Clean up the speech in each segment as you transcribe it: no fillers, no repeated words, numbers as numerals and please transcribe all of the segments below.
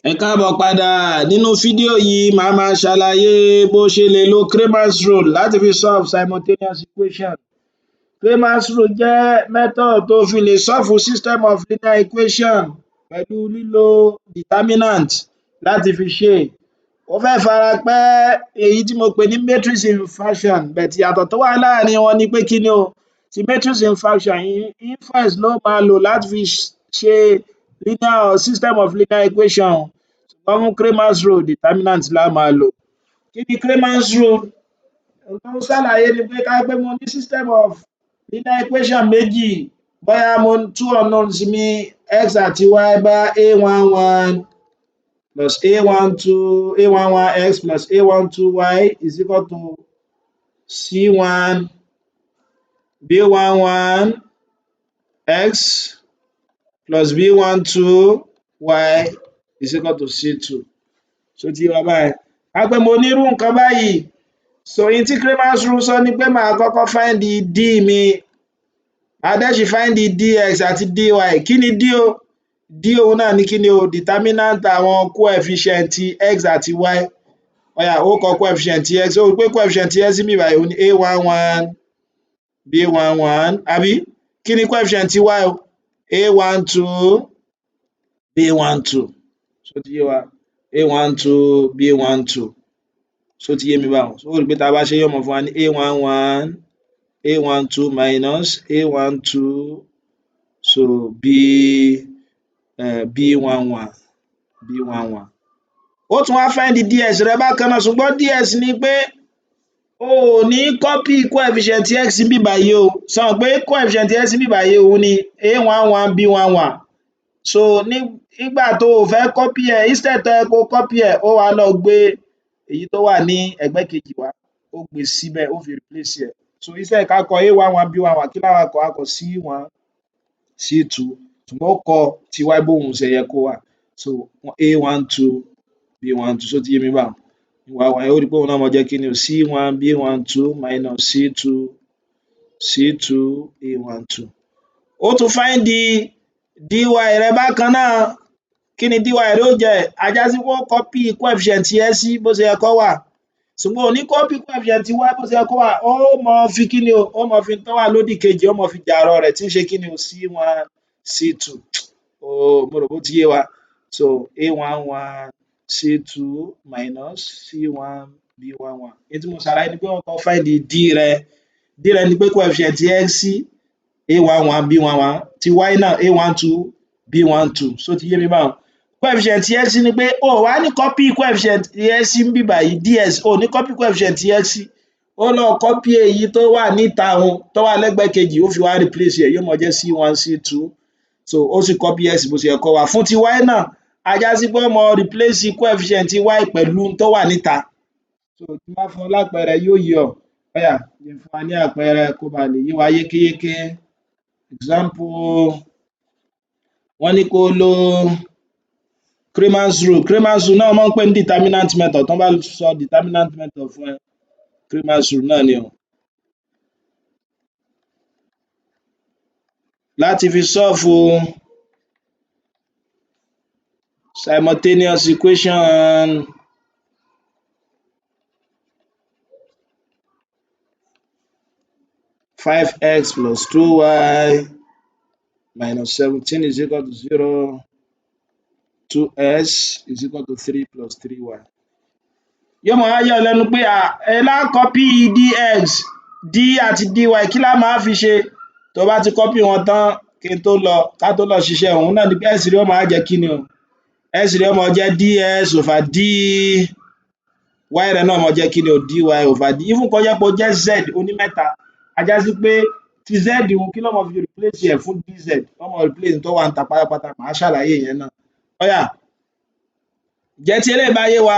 Ẹ káàbọ̀ padà. Nínú fídíò yìí màá máa ṣàlàyé bó ṣe lè lo Cramer's rule láti fi solve simultaneous equation. Cramer's rule jẹ́ method tó fi lè solve system of linear equation pẹ̀lú lílo determinant láti fi ṣe. Ó fẹ́ fara pẹ́ èyí tí mo pè ní matrix inversion but ìyàtọ̀ tó wà láàrin wọn ni pé kí ni o? Ti matrix inversion yìí inverse ló máa lò láti fi ṣe linear or system of linear equation. Ṣùgbọ́n fún Cramer's rule determinant la máa lò. Kí ni Cramer's rule? Nǹkan tó ṣàlàyé ni pé ká pé mo ní system of linear equation méjì, bóyá mo two unknowns mi x àti y bá a11 plus a11x plus a12y is equal to c1 b11x plus b12y is equal to c2. Ṣó ti yé wa báyìí? Ká pé mo ní irú nǹkan báyìí, so ohun tí Cramer's rule sọ ni pé màá kọ́kọ́ find d mi, màá dẹ̀ sì find dx àti dy. Kí ni d o? D òun náà ni kí ni o? Determinant àwọn coefficient x àti y. Ó yá ó kọ coefficient x, ó rí pé coefficient x níbí báyìí òun ni a11 b11 àbí? Kí ni coefficient y o? a12 b12. Ṣó ti yé wa? a12 b12. Ṣó ti yé mi báwọn? Ó rí pé tá a bá ṣe yóò máa fún wa ní a11 a12 minus a12 so b11 b11. Ó tún wá find ds rẹ bákan náà, ṣùgbọ́n ds ni pé o ò ní copy coefficient x níbí báyìí o. Sọ mọ̀ pé coefficient x níbí báyìí òun ni a11 b11. So nígbà tó o fẹ́ copy ẹ̀, instead tó yẹ kó copy ẹ̀, ó wá lọ gbé èyí tó wà ní ẹ̀gbẹ́ kejì wá, ó gbé síbẹ̀, ó fi replace ẹ̀. So instead ká kọ a11 b11, kí la wá kọ? A kọ c1 c2, ṣùgbọ́n ó kọ ti y bóun ṣe yẹ kó wà. So a12 b12. Ṣó ti yé mi báwọn? Ìwà wọ̀nyẹn ó rí pé òun náà máa jẹ́ kí ni o? c1 b12 minus c2 a12. Ó tún find dy rẹ bákan náà. Kí ni dy rẹ ó jẹ́? A já sí pé ó copy coefficient x bó ṣe yẹ kó wà, ṣùgbọ́n ò ní copy coefficient y bó ṣe yẹ kó wà. Ó máa fi kí ni o? Ó máa fi tó wà lódì kejì, ó máa fi jàrọ̀ rẹ̀ tí ń ṣe kí ni o? c1 c2. Mo rò bó ti yé wa. So a11 c2 minus c1 b11. Èyí tí mo ṣàlàyé ni pé wọ́n kọ́ find d rẹ. D rẹ ni pé coefficient x a11 b11 ti y náà a12 b12. Ṣó ti yé mi báwọn? Coefficient x ni pé o wá ní copy coefficient x níbí báyìí ds, o ní copy coefficient x, ó lọ copy èyí tó wà níta òun, tó wà lẹ́gbẹ̀ẹ́ kejì, ó fi wá replace ẹ̀, yóò máa jẹ́ c1 c2. So ó sì copy x bó ṣe yẹ kó wà. Fún ti y náà, a já sí pé ó máa replace coefficient y pẹ̀lú tó wà níta. So tí n bá fún ọ lápẹẹrẹ yóò yé ọ. Ó yá jẹ́ n fún wa ní àpẹẹrẹ kó ba lè yé wa yékéyéké. Example, wọ́n ní kó lo Cramer's rule. Cramer's rule náà máa ń pè ní determinant method. Tán bá sọ determinant method fún ẹ, Cramer's rule náà ni o. Láti fi solve simultaneous equation. Five x plus 2y minus 17 is equal to 0. 2s is equal to 3 plus 3y. Yóò máa wá yà ọ́ lẹ́nu pé ẹ lá copy dx, d àti dy, kí la máa fi ṣe? Tó bá ti copy wọn tán ká tó lọ ṣiṣẹ́ òun náà ni pé s rẹ̀ ó máa jẹ́ kí ni o? S rẹ̀ ó máa jẹ́ ds over d, y rẹ̀ náà máa jẹ́ kí ni o? dy over d. Even kó jẹ́ pé ó jẹ́ z onímẹ́ta, a já sí pé ti z òun kí ló máa fi replace ẹ̀ fún dz? Ó máa replace tó wà níta pátápátá. Màá ṣàlàyé ìyẹn náà. Ó yá jẹ́ tí eléyìí bá yé wa,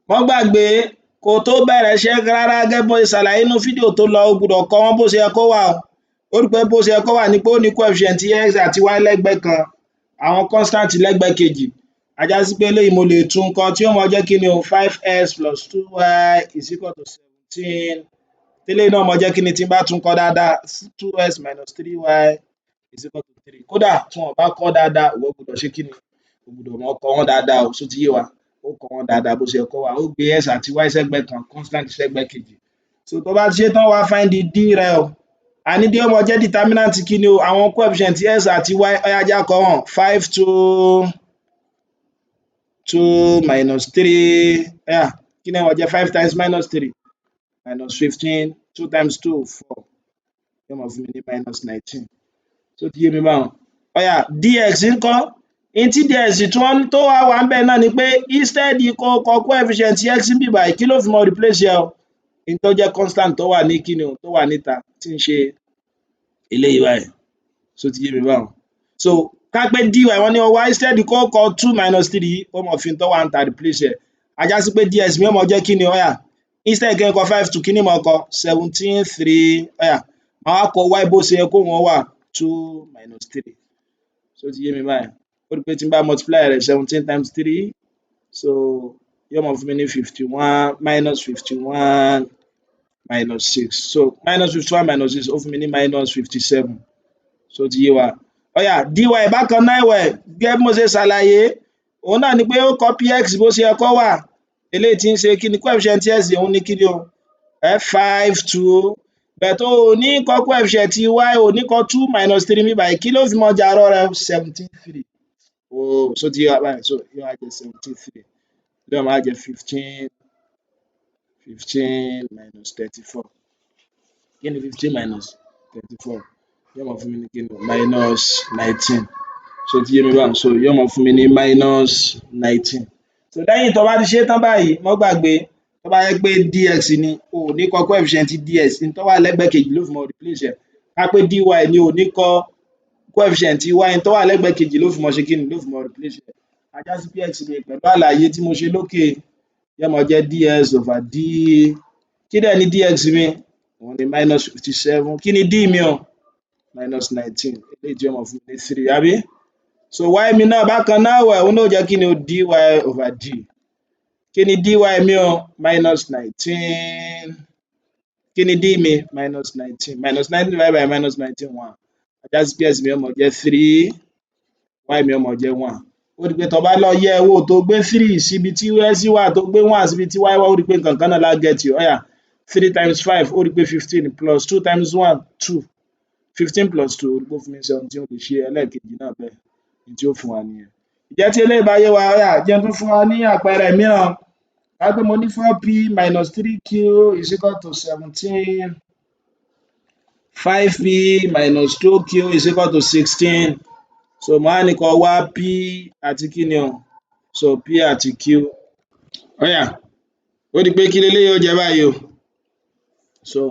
wọ́n gbàgbé kó tó bẹ̀rẹ̀ iṣẹ́ rárá gẹ́gẹ́ bó ṣe ṣàlàyé nínú fídíò tó lọ, o gbọ́dọ̀ kọ wọ́n bó ṣe yẹ kó wà o. Ó rí pé bó ṣe yẹ kó wà ni pé ó ní coefficient x àti y lẹ́gbẹ̀ẹ́ kan, àwọn constant lẹ́gbẹ̀ẹ́ kejì. A já sí pé eléyìí mo lè tún kọ tí ó máa jẹ́ kí ni o? 5x plus 2y is equal to 17. Eléyìí náà máa jẹ́ kí ni tí n bá tún kọ dáadáa? 2x minus 3y is equal to 3. Kódà tí wọn ò bá kọ dáadáa, ìwọ gbọ́dọ̀ ṣe kí ni? gbọ́dọ̀ mọ̀ kọ wọ́n dáadáa o, ṣó ti yé wa? Ó kọ wọ́n dáadáa bó ṣe yẹ kó wà. Ó gbé x àti y sẹ́gbẹ̀ẹ́ kan, constant sẹ́gbẹ̀ẹ́ kejì. So tó bá ti ṣe tán wá find the d rẹ o. A ní d ó máa jẹ́ determinant kí ni o? Àwọn coefficient x àti y ó yá jẹ́ á kọ wọ́n. 5 to 2 minus 3 kí ni ó máa jẹ́ 5 times minus 3 minus 15 2 times 2 4 yóò máa fún mi ní minus 19. Ṣó ti yé mi báwọn? Dx ńkọ́? N tí dx tó wá ń bẹ̀ náà ni pé instead kó kọ coefficient x níbí báyìí kí ló fi mọ replace ẹ o? N tó jẹ́ constant tó wà ní kíni o? Tó wà níta tí ń ṣe eléyìí báyìí. Ṣó ti yé mi báwọn? So ká pé dy wọ́n ní ó wá instead kó kọ 2 minus 3 ó mọ̀ fi tó wà níta replace ẹ̀. A já sí pé dx mi ó mọ jẹ́ kíni o? Instead kí n kọ 5 to kíní mo kọ 17 3 màá wá kọ y bó ṣe yẹ kóhun wà 2 minus 3. Ṣó ti yé mi báyìí? Ó rí pé tí n bá multiply rẹ̀ 17 times 3 so yóò máa fún mi ní 51 minus 51 minus 6. So minus 51 minus 6 ó fún mi ní minus 57. Ṣó ti yé wa? Dy bákan náà ẹ̀wẹ̀ gẹ́gẹ́ bí mo ṣe ṣàlàyé òun náà ni pé ó copy x bó ṣe yẹ kó wà. Eléyìí tí ń ṣe kíni coefficient x òun ní kíni o? 5 2 but o ò ní kọ coefficient y o ò ní kọ 2 minus 3 níbí báyìí kí ló fi mọ jàrọ rẹ̀? 17 3. Ṣó ti yé wa báyìí? So yóò wá jẹ́ 17 3 yóò máa jẹ́ 15 minus 34. Kí ni 15 minus 34? Yóò máa fún mi ní kíni o? Minus 19. Ṣó ti yé mi báwọn? So yóò máa fún mi ní minus 19. So lẹ́yìn tó bá ti ṣe tán báyìí má gbàgbé tó bá jẹ́ pé dx ni o ò ní kọ coefficient dx n tó wà lẹ́gbẹ̀ẹ́ kejì ló fi mọ replace ẹ̀. Ká pé dy ni o ò ní kọ coefficient y n tó wà lẹ́gbẹ̀ẹ́ kejì ló fi mọ ṣe kíni? Ló fi mọ replace ẹ̀. A já sí pé x mi pẹ̀lú àlàyé tí mo ṣe lókè yóò máa jẹ́ ds over d. Kí dẹ̀ ni dx mi? Òun ni minus 57. Kí ni d mi o? Minus 19. Eléyìí tí yóò máa fún mi ní 3 àbí? So y mi náà bákan náà ẹ̀wẹ̀ òun náà ó jẹ́ kíni o? dy over d. Kí ni dy mi o? Minus 19. Kí ni d mi? Minus 19. Minus 19 divided by minus 19 1. A já sí pé x mi ó máa jẹ́ 3 y mi ó máa jẹ́ 1. Ó rí pé tó bá lọ yẹ̀ ẹ́ wò tó gbé 3 síbi tí x wà tó gbé 1 síbi tí y wà ó rí pé nǹkan kan náà lá get you. 3 times 5 ó rí pé 15 plus 2 times 1 2. 15 plus 2 ó rí pé ó fún mi 17. Ó lè ṣe ẹlẹ́ẹ̀kejì náà bẹ́ẹ̀. N tí ó fún wa nìyẹn. Ǹjẹ́ tí eléyìí bá yé wa jẹ́ n tún fún wa ní àpẹẹrẹ mìíràn. Ká pé mo ní 4p minus 3q is equal to 17. 5p minus 2q is equal to 16. So mo wá ní kó wá p àti kíni o? So p àti q. Ó rí pé kí leléyìí ó jẹ́ báyìí o? So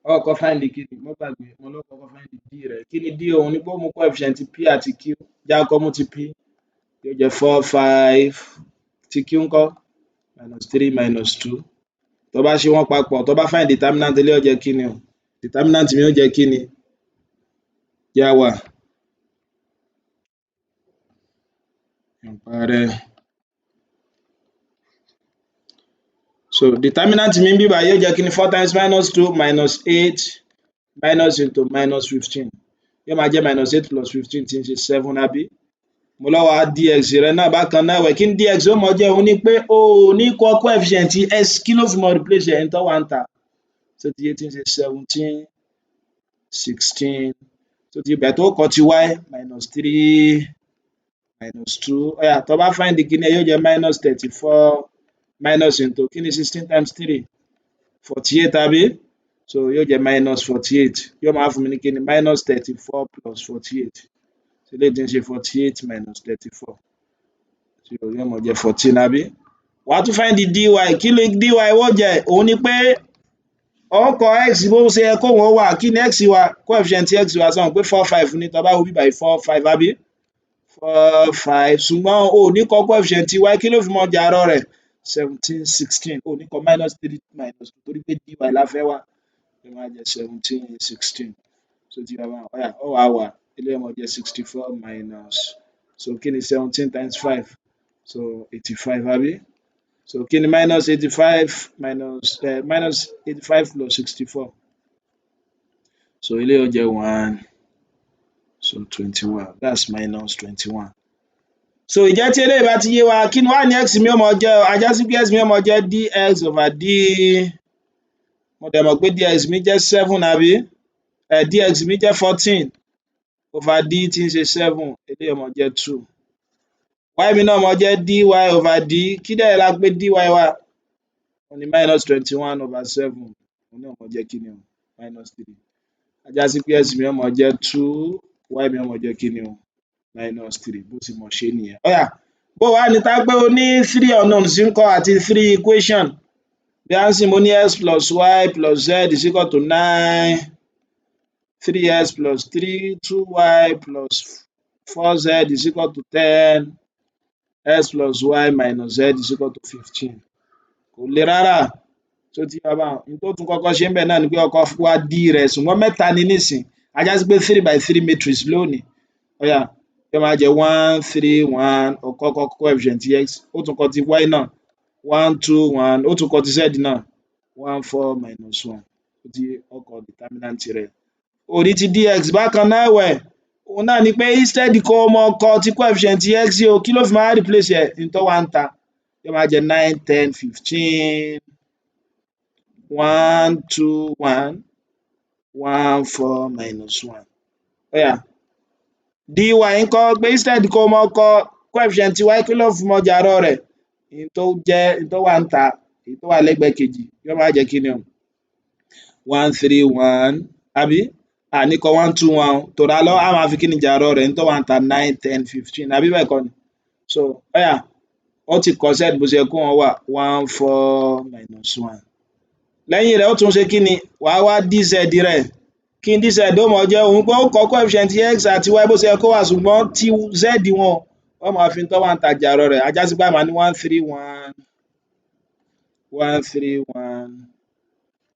ó kọ́kọ́ find kíni? Má gbàgbé mo ló kọ́kọ́ find d rẹ̀. Kí ni d òun? Ni pé ó mú coefficient p àti q. Já kọ́kọ́ mú ti p yóò jẹ́ 4 5 ti q ńkọ́? Minus 3 minus 2. Tó bá ṣe wọ́n papọ̀ tó bá find determinant eléyìí ó jẹ́ kíni o? Determinant mi ó jẹ́ kíni? Já wà. So determinant mi níbí báyìí yóò jẹ́ kíni? 4 times minus 2 minus 8 minus into minus 15. Yóò máa jẹ́ minus 8 plus 15 tí ń ṣe 7 àbí? Mo lọ wá dx rẹ náà bákan náà ẹ̀wẹ̀ kí ni dx ó mọ jẹ́? Òun ni pé o ò ní kọ coefficient x kí ló fi mọ replace ẹ̀? N tó wà níta. So ti yé tí ń ṣe 17 16. So ti bẹ̀ tó kọ ti y minus 3 minus 2. Tó bá find kíni ẹ yóò jẹ́ minus 34 minus into kíni 16 times 3 48 àbí? So yóò jẹ́ minus 48. Yóò máa fún mi ní kíni? Minus 34 plus 48. So eléyìí tí ń ṣe 48 minus 34. So yóò máa jẹ́ 14 àbí? Wà á tún find dy. Kí ló dy ó jẹ́? Òun ni pé ó kọ x bó ṣe yẹ kóhun wà. Kí ni x wa? Coefficient x wa sọ pé 4 5 ni tó bá wo bíbáyìí 4 5 àbí? 4 5 ṣùgbọ́n o ò ní kọ coefficient y kí ló fi mọ jàrọ rẹ̀? 17 16. O ò ní kọ minus 3 minus 2 torí pé dy la fẹ́ wá. Yóò máa jẹ́ 17 16. So ti wá báwọn. Ó wá wà. Eléyìí máa jẹ́ 64 minus. So kí ni 17 times 5? So 85 àbí? So kí ni minus 85 minus 85 plus 64? So eléyìí ó jẹ́ 1. So 21. That's minus 21. so ìjẹ́ tí eléyìí bá ti yé wa kí ni wá ní x mi ó mọ jẹ́ o, a já sí pé x mi ó mọ jẹ́ dx over d, mo dẹ̀ mọ̀ pé dx mi jẹ́ 7 àbí dx mi jẹ́ 14 over d tí ń ṣe 7, eléyìí ó mọ jẹ́ 2. Y mi náà mọ jẹ́ dy over d, kí dẹ̀ la pé dy wa? Òun ni minus 21 over 7, òun náà mọ jẹ́ kí ni o? Minus 3. A já sí pé x mi ó mọ jẹ́ 2, y mi ó mọ jẹ́ kí ni o? Minus 3, bó ti mọ̀ ṣe nìyẹn. Ó yá, bó wá ní tá pé o ní 3 unknowns ńkọ́ àti 3 equation. Bí a ń sìn mo ní x plus y plus z is equal to 9, 3x plus 3, 2y plus 4z is equal to 10, x plus y minus z is equal to 15. Kò le rárá, tó ti yá báwọn. N tó tún kọ́kọ́ ṣe ń bẹ̀ náà ni pé ọkọ̀ wá d rẹ̀, ṣùgbọ́n mẹ́ta ni nísìn, a já sí pé 3 by 3 matrix lónìí. Ó yá, yóò máa jẹ́ 1, 3, 1, ọkọ̀ coefficient x, ó tún kọ ti y náà, 1, 2, 1, ó tún kọ ti z náà, 1, 4, minus 1, ó ti ọkọ̀ determinant rẹ̀. Orí ti dx bákan náà ẹ̀wẹ̀, òun náà ni pé instead kó o mọ kọ ti coefficient x o, kí ló fi máa replace ẹ̀? N tó wà ń ta, yóò máa jẹ́ 9, 10, 15, 1, 2, 1, 1, 4, minus 1. Ó yá, dy ńkọ́ pé instead kó o mọ kọ coefficient y, kí ló fi mọ jàrọ̀ rẹ̀? N tó wà ń ta, èyí tó wà lẹ́gbẹ̀ẹ́ kejì, yóò máa jẹ́ kí ni o? 1, 3, 1, àbí? Àní kọ 1, 2, 1, tòrá lọ á máa fi kí ni jàrọ̀ rẹ̀? N tó wà ń ta 9, 10, 15, àbí bẹ́ẹ̀ kọ́ ni? So ó yá, ó ti kọ z bó ṣe yẹ kó wọn wà, 1, 4, minus 1. Lẹ́yìn rẹ̀ ó tún ṣe kí ni? Wàá wá dz rẹ̀, kí n dz ó mọ jẹ́ òun pé ó kọ coefficient x àti y bó ṣe yẹ kó wà, ṣùgbọ́n tí z wọn wọ́n máa fi tó wà ń ta jàrọ̀ rẹ̀, a já sí pé a máa ní 1, 3, 1, 1, 3, 1,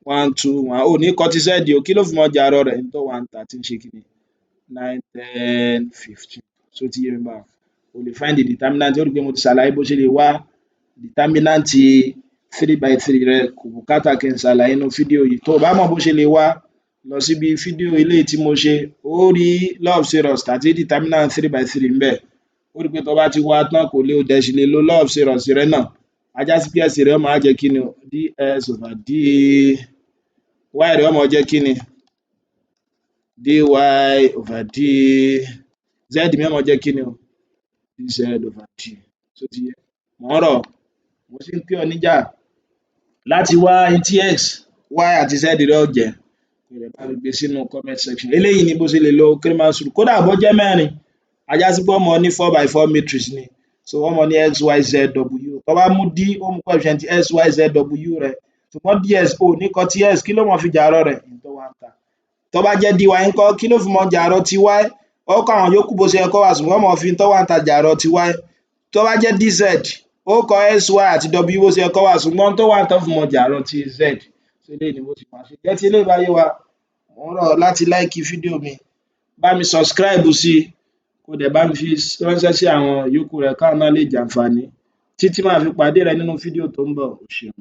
1, 2, 1, ò ní kọ ti z o, kí ló fi mọ jàrọ̀ rẹ̀? N tó wà ń ta tí ń ṣe kí ni? 9, 10, 15. So ti yé mi báwọn. O lè find the determinant, ó rí pé mo ti ṣàlàyé bó ṣe lè wá determinant 3 by 3 rẹ, kò bùkátà kí n ṣàlàyé nínú fídíò yìí. Tó o bá mọ̀ bó ṣe lè wá, lọ síbi fídíò eléyìí tí mo ṣe, ó rí law of series àti determinant 3 by 3 ńbẹ̀. Ó rí pé tó bá ti wá tán kò lè o dẹ̀ sì lè lo law of series rẹ náà. A já sí pé s rẹ̀ ó máa jẹ́ kí ni o? ds over d, y rẹ̀ ó máa jẹ́ kí ni? dy over d, z mi ó máa jẹ́ kí ni o? dz over d. So ti yé. Mò ń rọ̀, mo sì ń pè ọ́ níjà láti wá n tí x, y àti z rẹ̀ ó jẹ́. Kò dẹ̀ bá mi gbé sínú comment section. Eléyìí ni bó ṣe lè lo Cramer rule. Kódà bó jẹ́ mẹ́rin, a já sí pé ọmọ ní 4 by 4 matrix ni. So wọ́n mọ ní x, y, z, w. Tó bá mú d, ó mú coefficient x, y, z, w rẹ̀. Ṣùgbọ́n ds ò ní kọ ti x, kí ló mọ fi jàrọ̀ rẹ̀? N tó wà ń ta. Tó bá jẹ́ dy ńkọ́, kí ló fi mọ jàrọ̀ ti y? Ó kọ àwọn yòókù bó ṣe yẹ kó wà, ṣùgbọ́n mọ fi tó wà ń ta jàrọ̀ ti y. Tó bá jẹ́ dz, ó kọ x, y àti w bó ṣe yẹ kó wà, ṣùgbọ́n tó wà ń ta fi mọ jàrọ̀ ti z. So eléyìí ni bó ti máa ṣe. Jẹ́ tí eléyìí bá yé wa, mò ń rọ̀ láti like fídíò mi, bá mi subscribe sí i, kó dẹ̀ bá mi fi ránṣẹ́ sí àwọn yòókù rẹ̀ káwọn náà lè jàǹfààní. Títí máa fi pàdé rẹ nínú fídíò tó ń bọ̀. O ṣeun.